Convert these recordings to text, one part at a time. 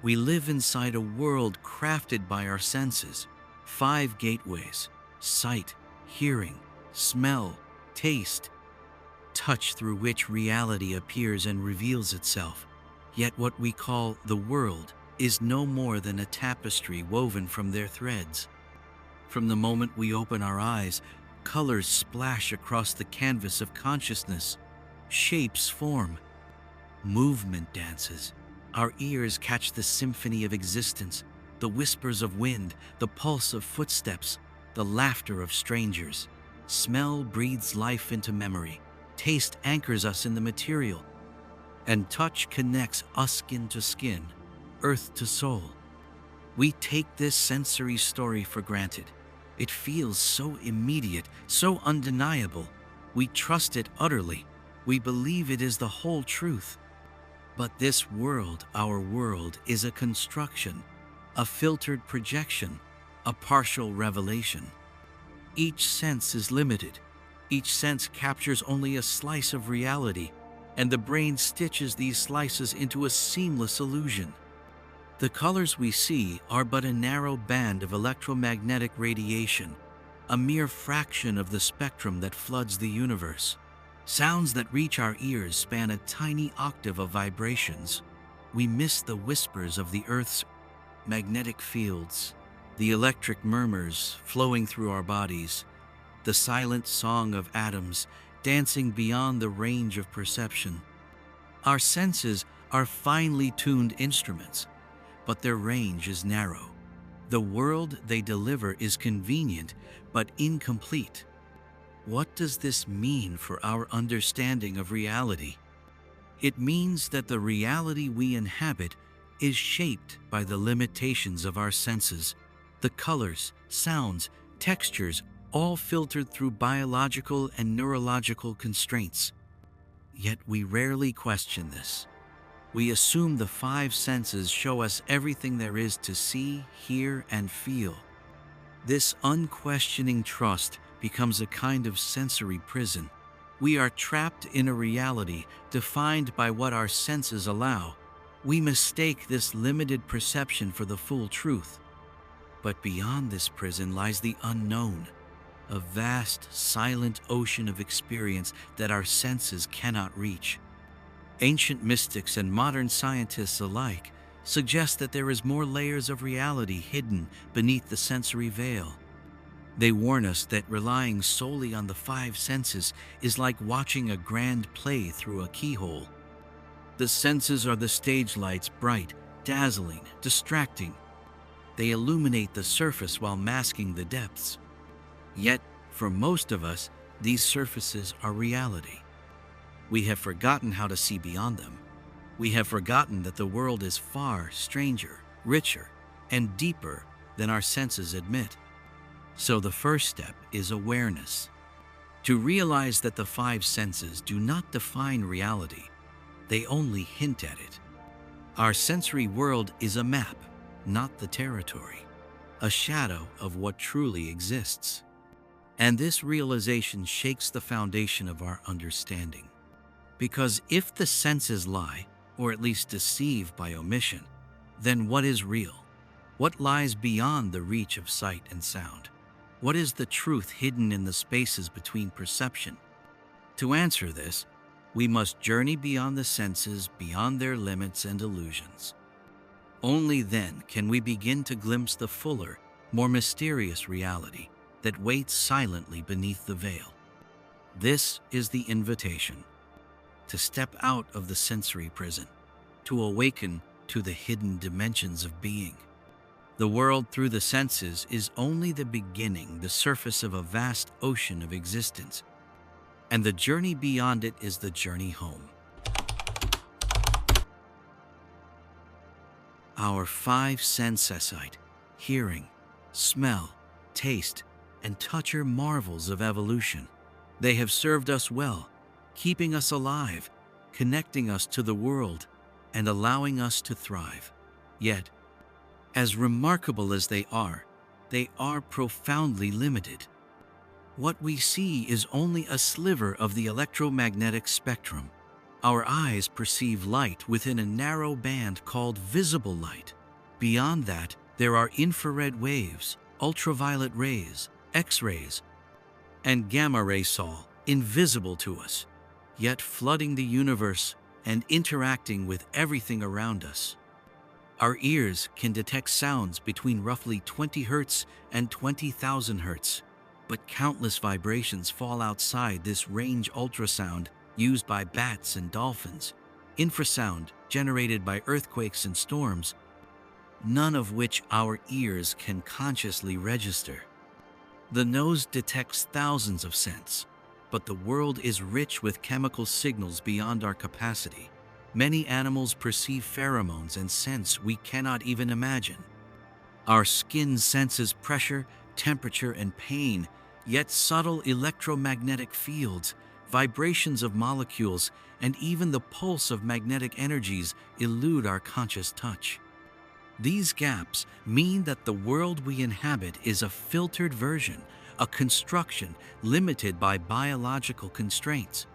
We live inside a world crafted by our senses, five gateways: sight, hearing, smell, taste, touch, through which reality appears and reveals itself. Yet what we call the world is no more than a tapestry woven from their threads. From the moment we open our eyes, colors splash across the canvas of consciousness, shapes form, movement dances. Our ears catch the symphony of existence, the whispers of wind, the pulse of footsteps, the laughter of strangers. Smell breathes life into memory, taste anchors us in the material, and touch connects us skin to skin, earth to soul. We take this sensory story for granted. It feels so immediate, so undeniable. We trust it utterly. We believe it is the whole truth. But this world, our world, is a construction, a filtered projection, a partial revelation. Each sense is limited. Each sense captures only a slice of reality, and the brain stitches these slices into a seamless illusion. The colors we see are but a narrow band of electromagnetic radiation, a mere fraction of the spectrum that floods the universe. Sounds that reach our ears span a tiny octave of vibrations. We miss the whispers of the Earth's magnetic fields, the electric murmurs flowing through our bodies, the silent song of atoms dancing beyond the range of perception. Our senses are finely tuned instruments, but their range is narrow. The world they deliver is convenient, but incomplete. What does this mean for our understanding of reality? It means that the reality we inhabit is shaped by the limitations of our senses, the colors, sounds, textures, all filtered through biological and neurological constraints. Yet we rarely question this. We assume the five senses show us everything there is to see, hear, and feel. This unquestioning trust becomes a kind of sensory prison. We are trapped in a reality defined by what our senses allow. We mistake this limited perception for the full truth. But beyond this prison lies the unknown, a vast, silent ocean of experience that our senses cannot reach. Ancient mystics and modern scientists alike suggest that there is more layers of reality hidden beneath the sensory veil. They warn us that relying solely on the five senses is like watching a grand play through a keyhole. The senses are the stage lights, bright, dazzling, distracting. They illuminate the surface while masking the depths. Yet, for most of us, these surfaces are reality. We have forgotten how to see beyond them. We have forgotten that the world is far stranger, richer, and deeper than our senses admit. So the first step is awareness. To realize that the five senses do not define reality, they only hint at it. Our sensory world is a map, not the territory, a shadow of what truly exists. And this realization shakes the foundation of our understanding. Because if the senses lie, or at least deceive by omission, then what is real? What lies beyond the reach of sight and sound? What is the truth hidden in the spaces between perception? To answer this, we must journey beyond the senses, beyond their limits and illusions. Only then can we begin to glimpse the fuller, more mysterious reality that waits silently beneath the veil. This is the invitation: to step out of the sensory prison, to awaken to the hidden dimensions of being. The world through the senses is only the beginning, the surface of a vast ocean of existence, and the journey beyond it is the journey home. Our five senses, sight, hearing, smell, taste, and touch, are marvels of evolution. They have served us well, keeping us alive, connecting us to the world, and allowing us to thrive. Yet, as remarkable as they are profoundly limited. What we see is only a sliver of the electromagnetic spectrum. Our eyes perceive light within a narrow band called visible light. Beyond that, there are infrared waves, ultraviolet rays, X-rays, and gamma ray sol, invisible to us, yet flooding the universe and interacting with everything around us. Our ears can detect sounds between roughly 20 Hz and 20,000 Hz, but countless vibrations fall outside this range. Ultrasound, used by bats and dolphins, infrasound, generated by earthquakes and storms, none of which our ears can consciously register. The nose detects thousands of scents, but the world is rich with chemical signals beyond our capacity. Many animals perceive pheromones and scents we cannot even imagine. Our skin senses pressure, temperature, and pain, yet subtle electromagnetic fields, vibrations of molecules, and even the pulse of magnetic energies elude our conscious touch. These gaps mean that the world we inhabit is a filtered version, a construction limited by biological constraints.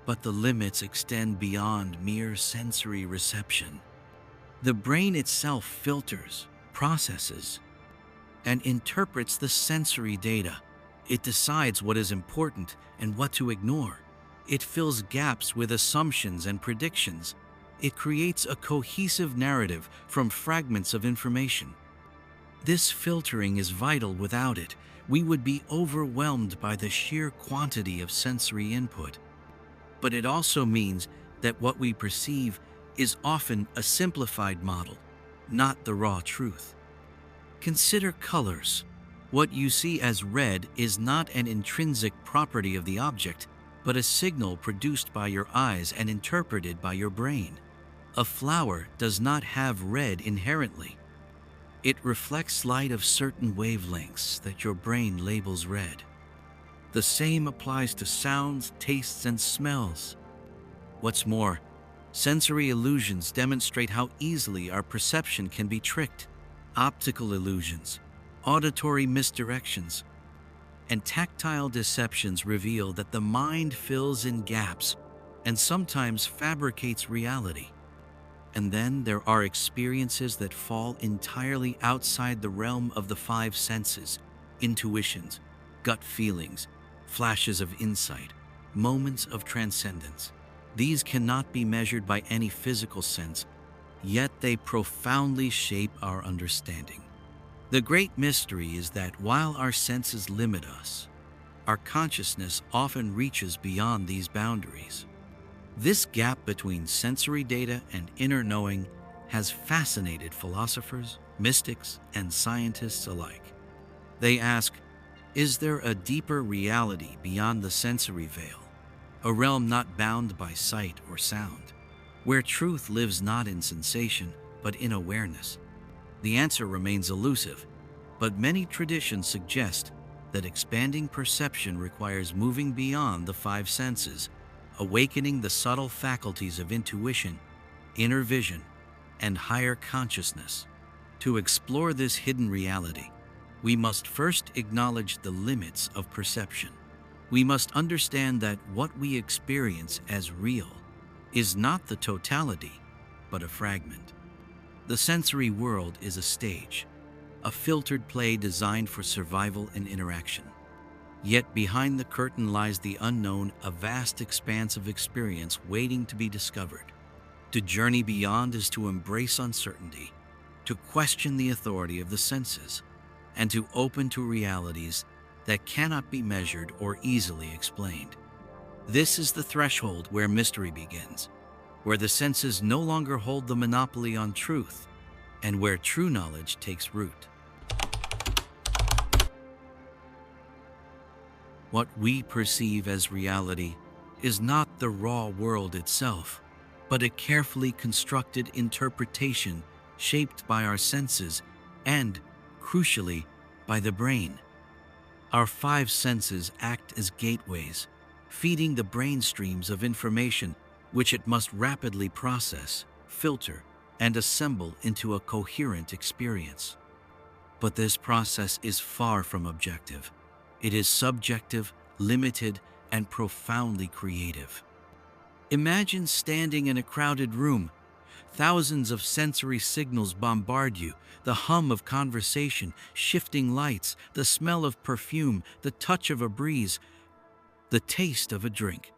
But the limits extend beyond mere sensory reception. The brain itself filters, processes, and interprets the sensory data. It decides what is important and what to ignore. It fills gaps with assumptions and predictions. It creates a cohesive narrative from fragments of information. This filtering is vital. Without it, we would be overwhelmed by the sheer quantity of sensory input. But it also means that what we perceive is often a simplified model, not the raw truth. Consider colors. What you see as red is not an intrinsic property of the object, but a signal produced by your eyes and interpreted by your brain. A flower does not have red inherently. It reflects light of certain wavelengths that your brain labels red. The same applies to sounds, tastes, and smells. What's more, sensory illusions demonstrate how easily our perception can be tricked. Optical illusions, auditory misdirections, and tactile deceptions reveal that the mind fills in gaps and sometimes fabricates reality. And then there are experiences that fall entirely outside the realm of the five senses: intuitions, gut feelings, flashes of insight, moments of transcendence. These cannot be measured by any physical sense, yet they profoundly shape our understanding. The great mystery is that while our senses limit us, our consciousness often reaches beyond these boundaries. This gap between sensory data and inner knowing has fascinated philosophers, mystics, and scientists alike. They ask, is there a deeper reality beyond the sensory veil, a realm not bound by sight or sound, where truth lives not in sensation but in awareness? The answer remains elusive, but many traditions suggest that expanding perception requires moving beyond the five senses, awakening the subtle faculties of intuition, inner vision, and higher consciousness. To explore this hidden reality, we must first acknowledge the limits of perception. We must understand that what we experience as real is not the totality, but a fragment. The sensory world is a stage, a filtered play designed for survival and interaction. Yet behind the curtain lies the unknown, a vast expanse of experience waiting to be discovered. To journey beyond is to embrace uncertainty, to question the authority of the senses, and to open to realities that cannot be measured or easily explained. This is the threshold where mystery begins, where the senses no longer hold the monopoly on truth, and where true knowledge takes root. What we perceive as reality is not the raw world itself, but a carefully constructed interpretation shaped by our senses and, crucially, by the brain. Our five senses act as gateways, feeding the brain streams of information which it must rapidly process, filter, and assemble into a coherent experience. But this process is far from objective. It is subjective, limited, and profoundly creative. Imagine standing in a crowded room. Thousands of sensory signals bombard you: the hum of conversation, shifting lights, the smell of perfume, the touch of a breeze, the taste of a drink.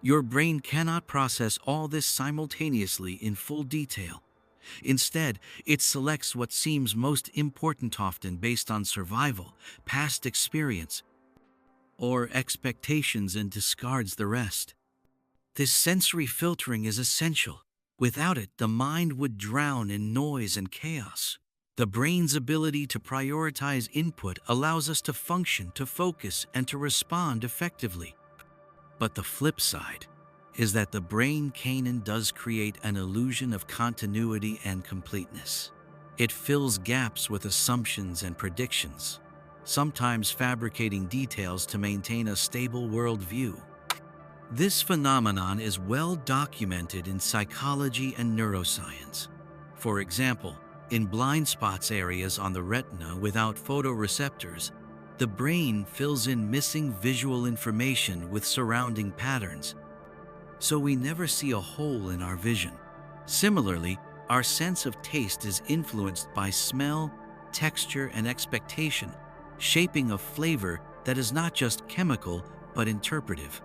Your brain cannot process all this simultaneously in full detail. Instead, it selects what seems most important, often based on survival, past experience, or expectations, and discards the rest. This sensory filtering is essential. Without it, the mind would drown in noise and chaos. The brain's ability to prioritize input allows us to function, to focus, and to respond effectively. But the flip side is that the brain canon does create an illusion of continuity and completeness. It fills gaps with assumptions and predictions, sometimes fabricating details to maintain a stable worldview. This phenomenon is well documented in psychology and neuroscience. For example, in blind spots areas on the retina without photoreceptors, the brain fills in missing visual information with surrounding patterns, so we never see a hole in our vision. Similarly, our sense of taste is influenced by smell, texture, and expectation, shaping a flavor that is not just chemical but interpretive.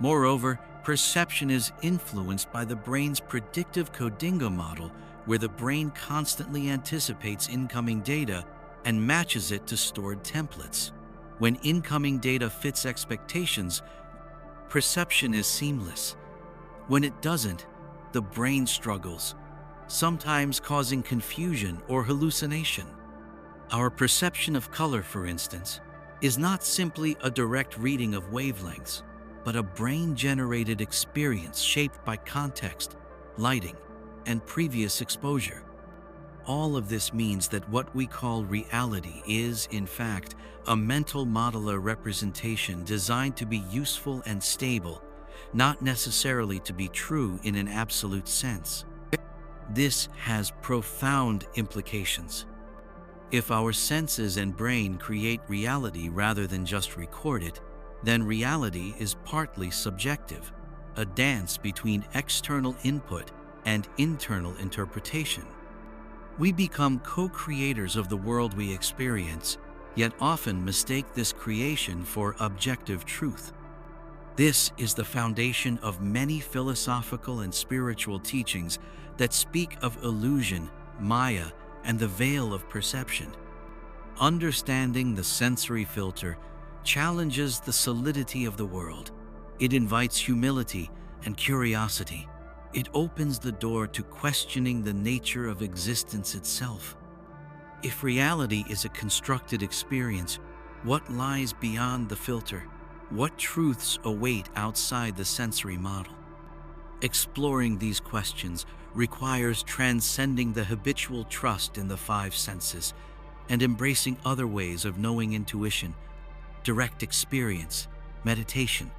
Moreover, perception is influenced by the brain's predictive codinga model, where the brain constantly anticipates incoming data and matches it to stored templates. When incoming data fits expectations, perception is seamless. When it doesn't, the brain struggles, sometimes causing confusion or hallucination. Our perception of color, for instance, is not simply a direct reading of wavelengths, but a brain-generated experience shaped by context, lighting, and previous exposure. All of this means that what we call reality is, in fact, a mental model or representation designed to be useful and stable, not necessarily to be true in an absolute sense. This has profound implications. If our senses and brain create reality rather than just record it, then reality is partly subjective, a dance between external input and internal interpretation. We become co-creators of the world we experience, yet often mistake this creation for objective truth. This is the foundation of many philosophical and spiritual teachings that speak of illusion, Maya, and the veil of perception. Understanding the sensory filter challenges the solidity of the world. It invites humility and curiosity. It opens the door to questioning the nature of existence itself. If reality is a constructed experience, what lies beyond the filter? What truths await outside the sensory model? Exploring these questions requires transcending the habitual trust in the five senses and embracing other ways of knowing: intuition, direct experience, meditation.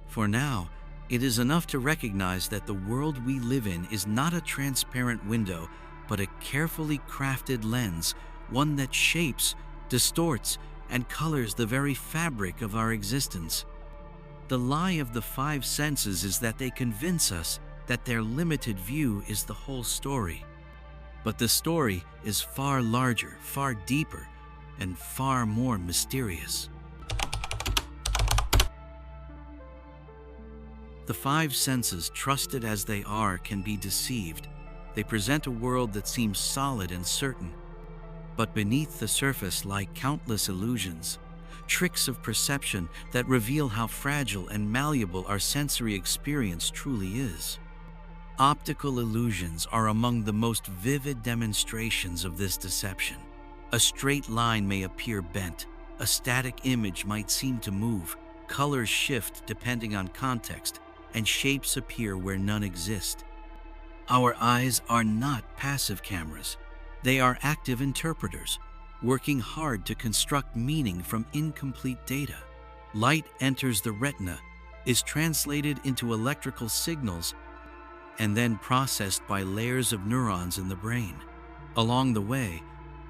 For now, it is enough to recognize that the world we live in is not a transparent window, but a carefully crafted lens, one that shapes, distorts, and colors the very fabric of our existence. The lie of the five senses is that they convince us that their limited view is the whole story. But the story is far larger, far deeper, and far more mysterious. The five senses, trusted as they are, can be deceived. They present a world that seems solid and certain, but beneath the surface lie countless illusions, tricks of perception that reveal how fragile and malleable our sensory experience truly is. Optical illusions are among the most vivid demonstrations of this deception. A straight line may appear bent, a static image might seem to move, colors shift depending on context, and shapes appear where none exist. Our eyes are not passive cameras. They are active interpreters, working hard to construct meaning from incomplete data. Light enters the retina, is translated into electrical signals, and then processed by layers of neurons in the brain. Along the way,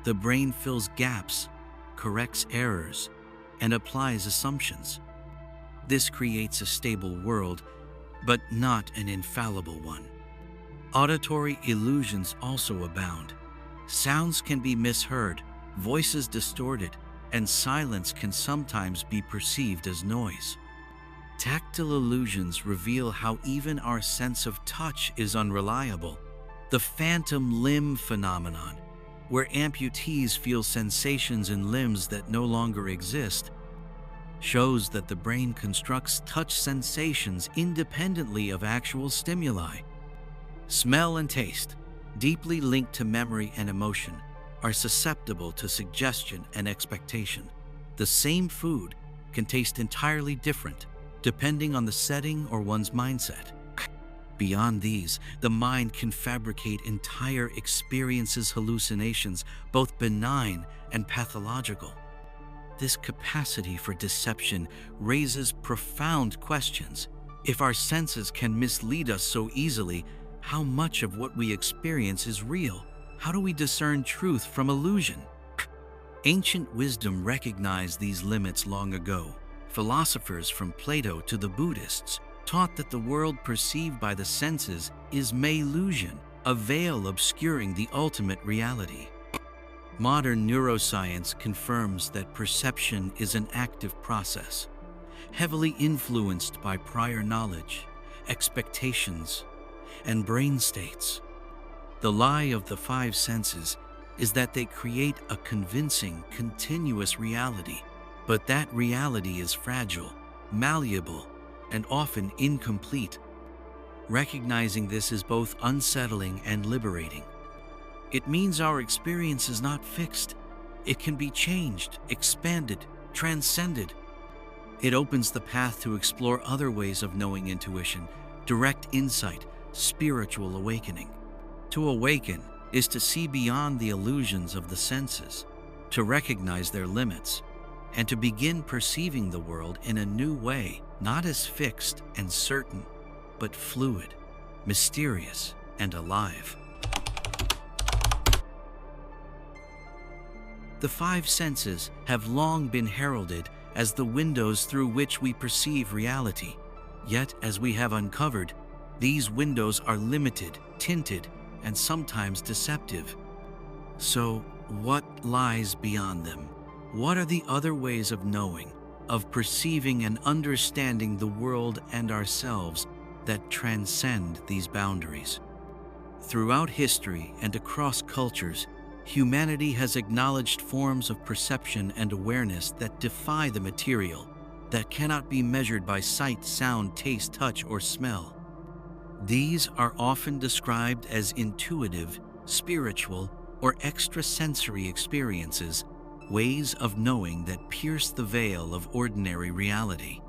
the brain fills gaps, corrects errors, and applies assumptions. This creates a stable world, but not an infallible one. Auditory illusions also abound. Sounds can be misheard, voices distorted, and silence can sometimes be perceived as noise. Tactile illusions reveal how even our sense of touch is unreliable. The phantom limb phenomenon, where amputees feel sensations in limbs that no longer exist, shows that the brain constructs touch sensations independently of actual stimuli. Smell and taste, deeply linked to memory and emotion, are susceptible to suggestion and expectation. The same food can taste entirely different depending on the setting or one's mindset. Beyond these, the mind can fabricate entire experiences, hallucinations, both benign and pathological. This capacity for deception raises profound questions. If our senses can mislead us so easily, how much of what we experience is real? How do we discern truth from illusion? Ancient wisdom recognized these limits long ago. Philosophers from Plato to the Buddhists taught that the world perceived by the senses is illusion, a veil obscuring the ultimate reality. Modern neuroscience confirms that perception is an active process, heavily influenced by prior knowledge, expectations, and brain states. The lie of the five senses is that they create a convincing, continuous reality, but that reality is fragile, malleable, and often incomplete. Recognizing this is both unsettling and liberating. It means our experience is not fixed. It can be changed, expanded, transcended. It opens the path to explore other ways of knowing intuition, direct insight, spiritual awakening. To awaken is to see beyond the illusions of the senses, to recognize their limits, and to begin perceiving the world in a new way, not as fixed and certain, but fluid, mysterious, and alive. The five senses have long been heralded as the windows through which we perceive reality. Yet, as we have uncovered, these windows are limited, tinted, and sometimes deceptive. So, what lies beyond them? What are the other ways of knowing, of perceiving and understanding the world and ourselves that transcend these boundaries? Throughout history and across cultures, humanity has acknowledged forms of perception and awareness that defy the material, that cannot be measured by sight, sound, taste, touch, or smell. These are often described as intuitive, spiritual, or extrasensory experiences, ways of knowing that pierce the veil of ordinary reality.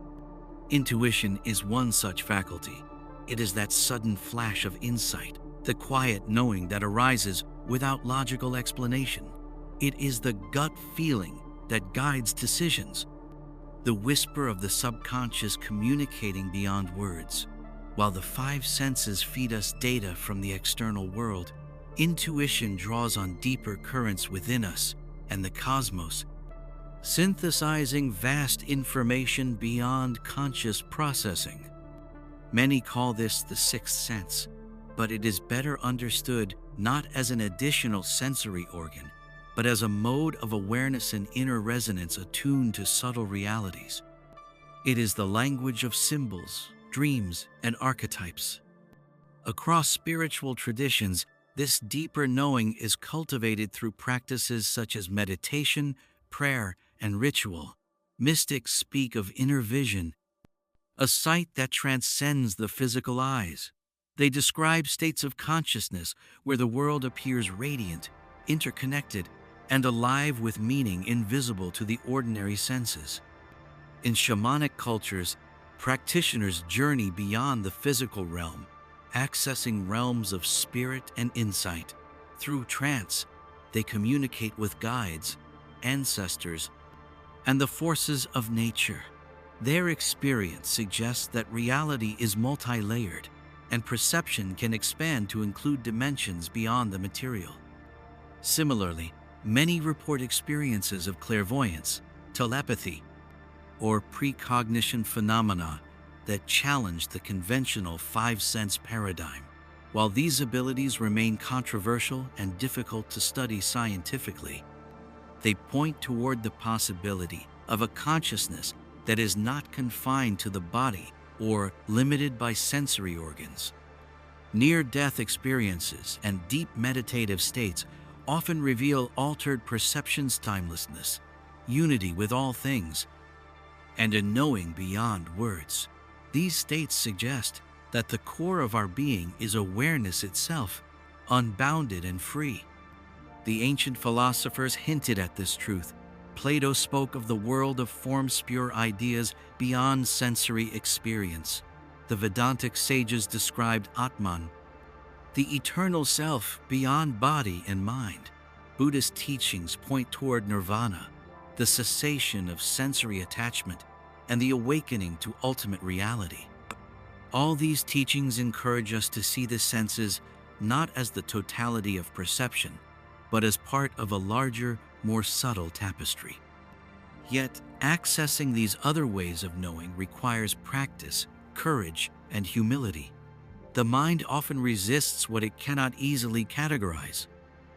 Intuition is one such faculty. It is that sudden flash of insight, the quiet knowing that arises without logical explanation. It is the gut feeling that guides decisions, the whisper of the subconscious communicating beyond words. While the five senses feed us data from the external world, intuition draws on deeper currents within us and the cosmos, synthesizing vast information beyond conscious processing. Many call this the sixth sense, but it is better understood not as an additional sensory organ, but as a mode of awareness and inner resonance attuned to subtle realities. It is the language of symbols, dreams, and archetypes. Across spiritual traditions, this deeper knowing is cultivated through practices such as meditation, prayer, and ritual. Mystics speak of inner vision, a sight that transcends the physical eyes. They describe states of consciousness where the world appears radiant, interconnected, and alive with meaning invisible to the ordinary senses. In shamanic cultures, practitioners journey beyond the physical realm, accessing realms of spirit and insight. Through trance, they communicate with guides, ancestors, and the forces of nature. Their experience suggests that reality is multi-layered, and perception can expand to include dimensions beyond the material. Similarly, many report experiences of clairvoyance, telepathy, or precognition phenomena that challenge the conventional five-sense paradigm. While these abilities remain controversial and difficult to study scientifically, they point toward the possibility of a consciousness that is not confined to the body or limited by sensory organs. Near-death experiences and deep meditative states often reveal altered perceptions, timelessness, unity with all things, and a knowing beyond words. These states suggest that the core of our being is awareness itself, unbounded and free. The ancient philosophers hinted at this truth. Plato spoke of the world of form's pure ideas beyond sensory experience. The Vedantic sages described Atman, the eternal self beyond body and mind. Buddhist teachings point toward nirvana, the cessation of sensory attachment, and the awakening to ultimate reality. All these teachings encourage us to see the senses not as the totality of perception, but as part of a larger, more subtle tapestry. Yet, accessing these other ways of knowing requires practice, courage, and humility. The mind often resists what it cannot easily categorize.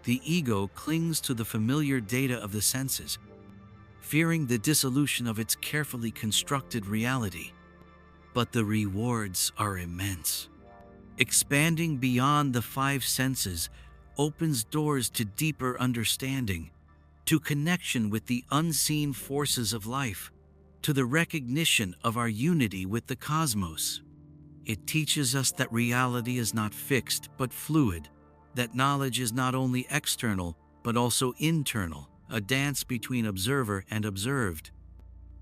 The ego clings to the familiar data of the senses, fearing the dissolution of its carefully constructed reality. But the rewards are immense. Expanding beyond the five senses opens doors to deeper understanding, to connection with the unseen forces of life, to the recognition of our unity with the cosmos. It teaches us that reality is not fixed but fluid, that knowledge is not only external but also internal, a dance between observer and observed.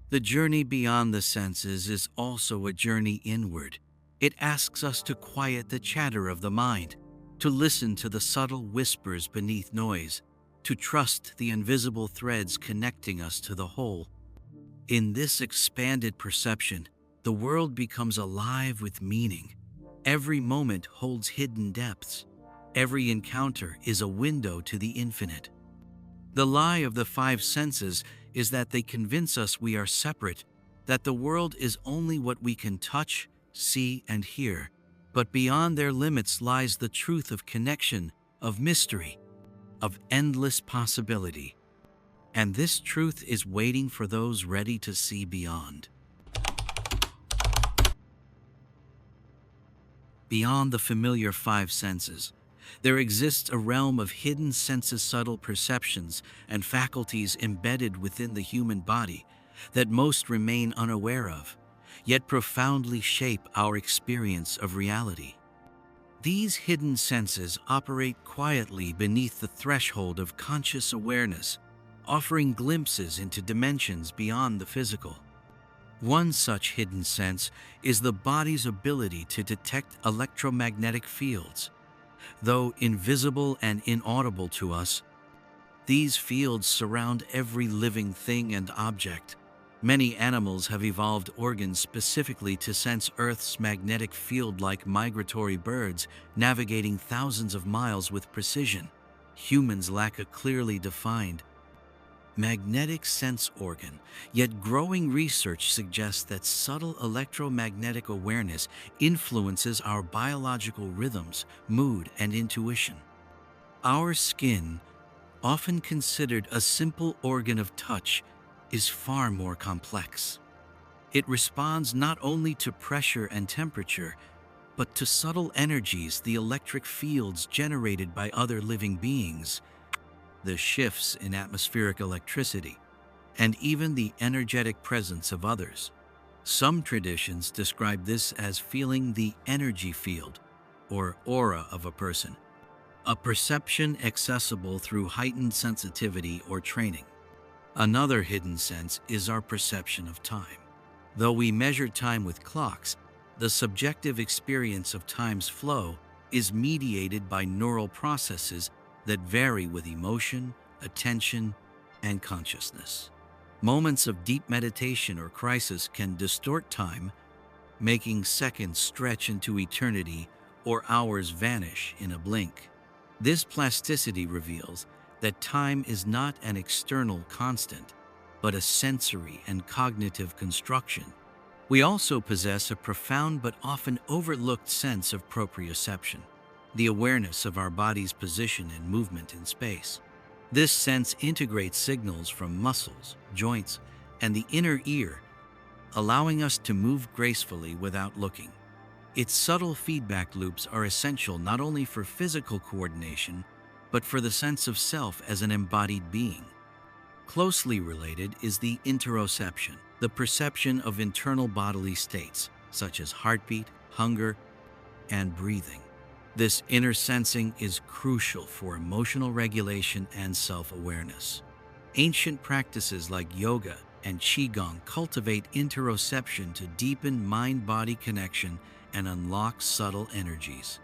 The journey beyond the senses is also a journey inward. It asks us to quiet the chatter of the mind, to listen to the subtle whispers beneath noise, to trust the invisible threads connecting us to the whole. In this expanded perception, the world becomes alive with meaning. Every moment holds hidden depths. Every encounter is a window to the infinite. The lie of the five senses is that they convince us we are separate, that the world is only what we can touch, see, and hear. But beyond their limits lies the truth of connection, of mystery, of endless possibility. And this truth is waiting for those ready to see beyond. Beyond the familiar five senses, there exists a realm of hidden senses, subtle perceptions, and faculties embedded within the human body that most remain unaware of, yet profoundly shape our experience of reality. These hidden senses operate quietly beneath the threshold of conscious awareness, offering glimpses into dimensions beyond the physical. One such hidden sense is the body's ability to detect electromagnetic fields. Though invisible and inaudible to us, these fields surround every living thing and object. Many animals have evolved organs specifically to sense Earth's magnetic field, like migratory birds navigating thousands of miles with precision. Humans lack a clearly defined magnetic sense organ, yet growing research suggests that subtle electromagnetic awareness influences our biological rhythms, mood, and intuition. Our skin, often considered a simple organ of touch, is far more complex. It responds not only to pressure and temperature, but to subtle energies, the electric fields generated by other living beings, the shifts in atmospheric electricity, and even the energetic presence of others. Some traditions describe this as feeling the energy field or aura of a person, a perception accessible through heightened sensitivity or training. Another hidden sense is our perception of time. Though we measure time with clocks, the subjective experience of time's flow is mediated by neural processes that vary with emotion, attention, and consciousness. Moments of deep meditation or crisis can distort time, making seconds stretch into eternity or hours vanish in a blink. This plasticity reveals that time is not an external constant, but a sensory and cognitive construction, We also possess a profound but often overlooked sense of proprioception, the awareness of our body's position and movement in space. This sense integrates signals from muscles, joints, and the inner ear, allowing us to move gracefully without looking. Its subtle feedback loops are essential not only for physical coordination, but for the sense of self as an embodied being. Closely related is the interoception, the perception of internal bodily states, such as heartbeat, hunger, and breathing. This inner sensing is crucial for emotional regulation and self-awareness. Ancient practices like yoga and qigong cultivate interoception to deepen mind-body connection and unlock subtle energies.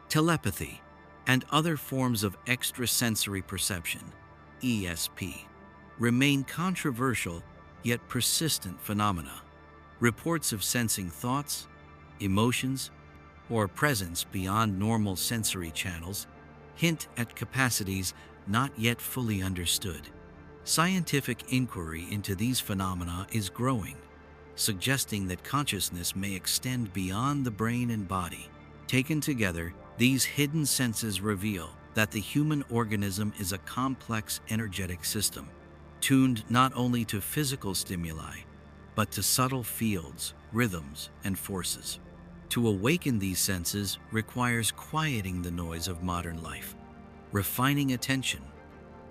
Telepathy and other forms of extrasensory perception, ESP, remain controversial yet persistent phenomena. Reports of sensing thoughts, emotions, or presence beyond normal sensory channels hint at capacities not yet fully understood. Scientific inquiry into these phenomena is growing, suggesting that consciousness may extend beyond the brain and body. Taken together, these hidden senses reveal that the human organism is a complex energetic system, tuned not only to physical stimuli, but to subtle fields, rhythms, and forces. To awaken these senses requires quieting the noise of modern life, refining attention,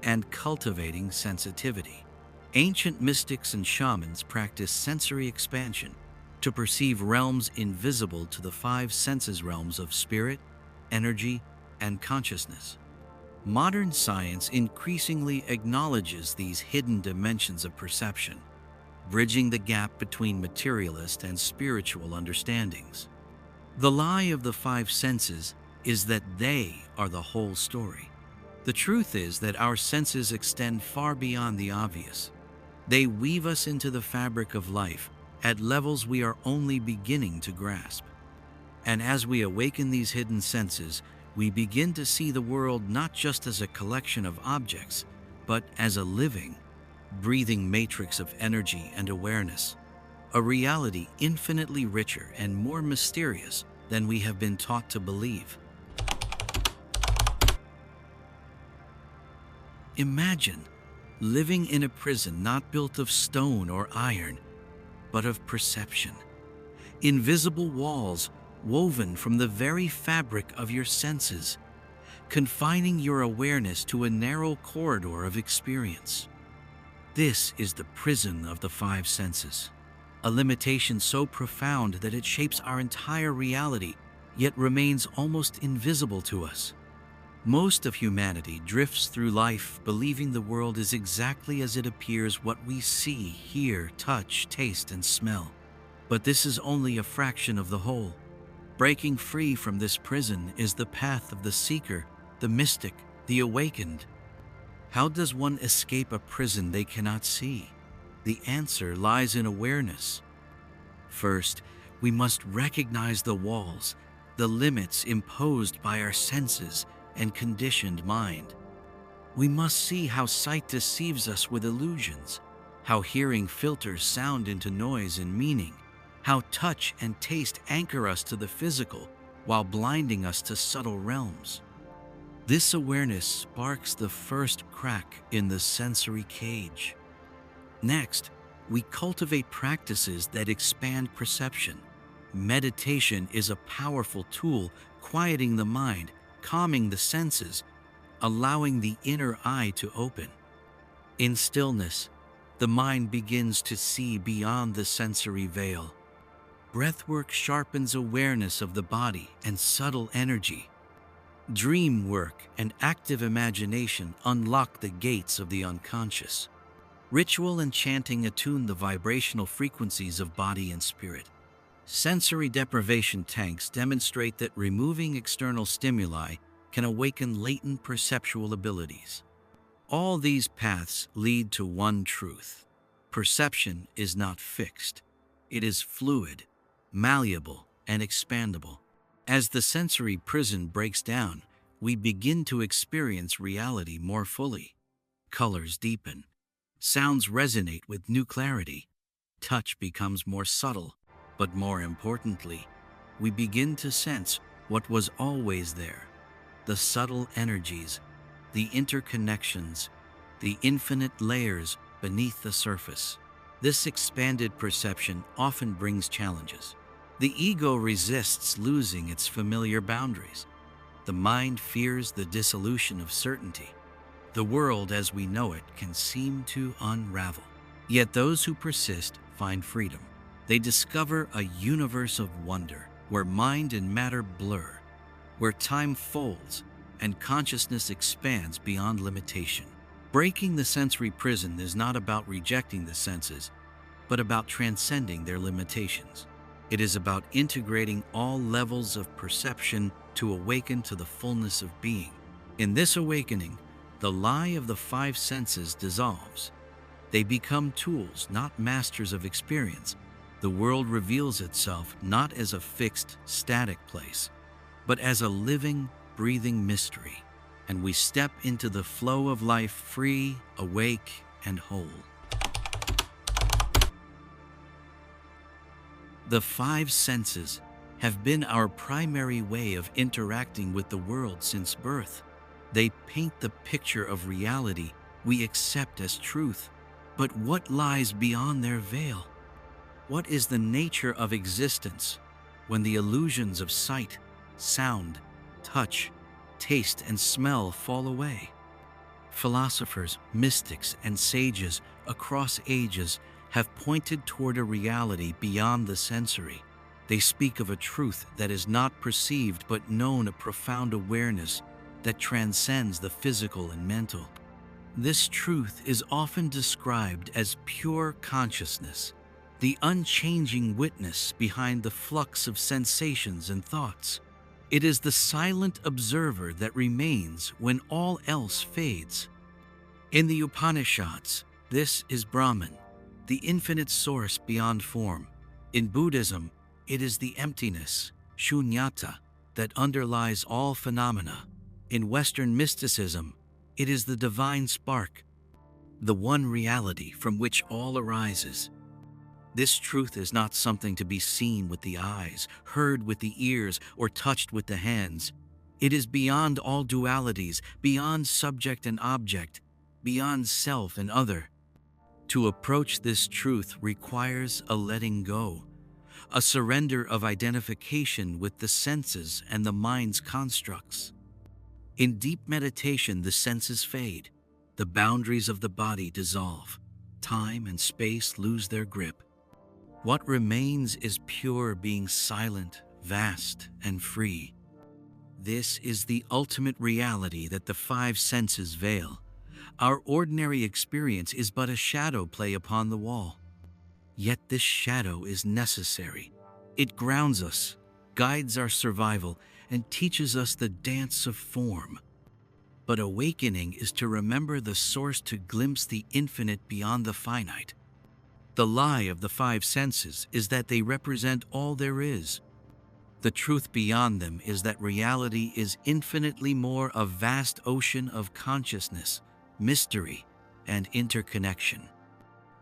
and cultivating sensitivity. Ancient mystics and shamans practiced sensory expansion to perceive realms invisible to the five senses realms of spirit, energy, and consciousness. Modern science increasingly acknowledges these hidden dimensions of perception, bridging the gap between materialist and spiritual understandings. The lie of the five senses is that they are the whole story. The truth is that our senses extend far beyond the obvious. They weave us into the fabric of life at levels we are only beginning to grasp. And as we awaken these hidden senses, we begin to see the world not just as a collection of objects, but as a living, breathing matrix of energy and awareness, a reality infinitely richer and more mysterious than we have been taught to believe. Imagine living in a prison not built of stone or iron, but of perception. Invisible walls woven from the very fabric of your senses, confining your awareness to a narrow corridor of experience. This is the prison of the five senses, a limitation so profound that it shapes our entire reality, yet remains almost invisible to us. Most of humanity drifts through life believing the world is exactly as it appears, what we see, hear, touch, taste, and smell. But this is only a fraction of the whole. Breaking free from this prison is the path of the seeker, the mystic, the awakened. How does one escape a prison they cannot see? The answer lies in awareness. First, we must recognize the walls, the limits imposed by our senses and conditioned mind. We must see how sight deceives us with illusions, how hearing filters sound into noise and meaning, how touch and taste anchor us to the physical while blinding us to subtle realms. This awareness sparks the first crack in the sensory cage. Next, we cultivate practices that expand perception. Meditation is a powerful tool, quieting the mind, calming the senses, allowing the inner eye to open. In stillness, the mind begins to see beyond the sensory veil. Breathwork sharpens awareness of the body and subtle energy. Dream work and active imagination unlock the gates of the unconscious. Ritual and chanting attune the vibrational frequencies of body and spirit. Sensory deprivation tanks demonstrate that removing external stimuli can awaken latent perceptual abilities. All these paths lead to one truth. Perception is not fixed. It is fluid, malleable, and expandable. As the sensory prison breaks down, we begin to experience reality more fully. Colors deepen. Sounds resonate with new clarity. Touch becomes more subtle, But more importantly, we begin to sense what was always there: the subtle energies, the interconnections, the infinite layers beneath the surface. This expanded perception often brings challenges. The ego resists losing its familiar boundaries. The mind fears the dissolution of certainty. The world as we know it can seem to unravel. Yet those who persist find freedom. They discover a universe of wonder where mind and matter blur, where time folds and consciousness expands beyond limitation. Breaking the sensory prison is not about rejecting the senses, but about transcending their limitations. It is about integrating all levels of perception to awaken to the fullness of being. In this awakening, the lie of the five senses dissolves. They become tools, not masters of experience. The world reveals itself not as a fixed, static place, but as a living, breathing mystery, and we step into the flow of life free, awake, and whole. The five senses have been our primary way of interacting with the world since birth. They paint the picture of reality we accept as truth. But what lies beyond their veil? What is the nature of existence when the illusions of sight, sound, touch, taste, and smell fall away? Philosophers, mystics, and sages across ages have pointed toward a reality beyond the sensory. They speak of a truth that is not perceived but known, a profound awareness that transcends the physical and mental. This truth is often described as pure consciousness, the unchanging witness behind the flux of sensations and thoughts. It is the silent observer that remains when all else fades. In the Upanishads, this is Brahman, the infinite source beyond form. In Buddhism, it is the emptiness, shunyata, that underlies all phenomena. In Western mysticism, it is the divine spark, the one reality from which all arises. This truth is not something to be seen with the eyes, heard with the ears, or touched with the hands. It is beyond all dualities, beyond subject and object, beyond self and other. To approach this truth requires a letting go, a surrender of identification with the senses and the mind's constructs. In deep meditation, the senses fade, the boundaries of the body dissolve, time and space lose their grip. What remains is pure being, silent, vast, and free. This is the ultimate reality that the five senses veil. Our ordinary experience is but a shadow play upon the wall. Yet this shadow is necessary. It grounds us, guides our survival, and teaches us the dance of form. But awakening is to remember the source, to glimpse the infinite beyond the finite. The lie of the five senses is that they represent all there is. The truth beyond them is that reality is infinitely more, a vast ocean of consciousness, mystery, and interconnection.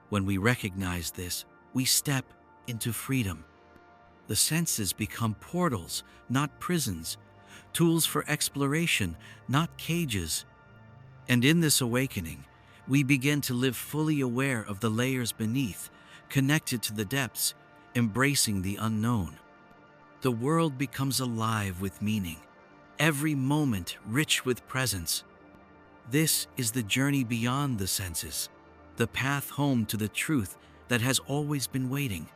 When we recognize this, we step into freedom. The senses become portals, not prisons, tools for exploration, not cages. And in this awakening, we begin to live fully aware of the layers beneath, connected to the depths, embracing the unknown. The world becomes alive with meaning, every moment rich with presence. This is the journey beyond the senses, the path home to the truth that has always been waiting.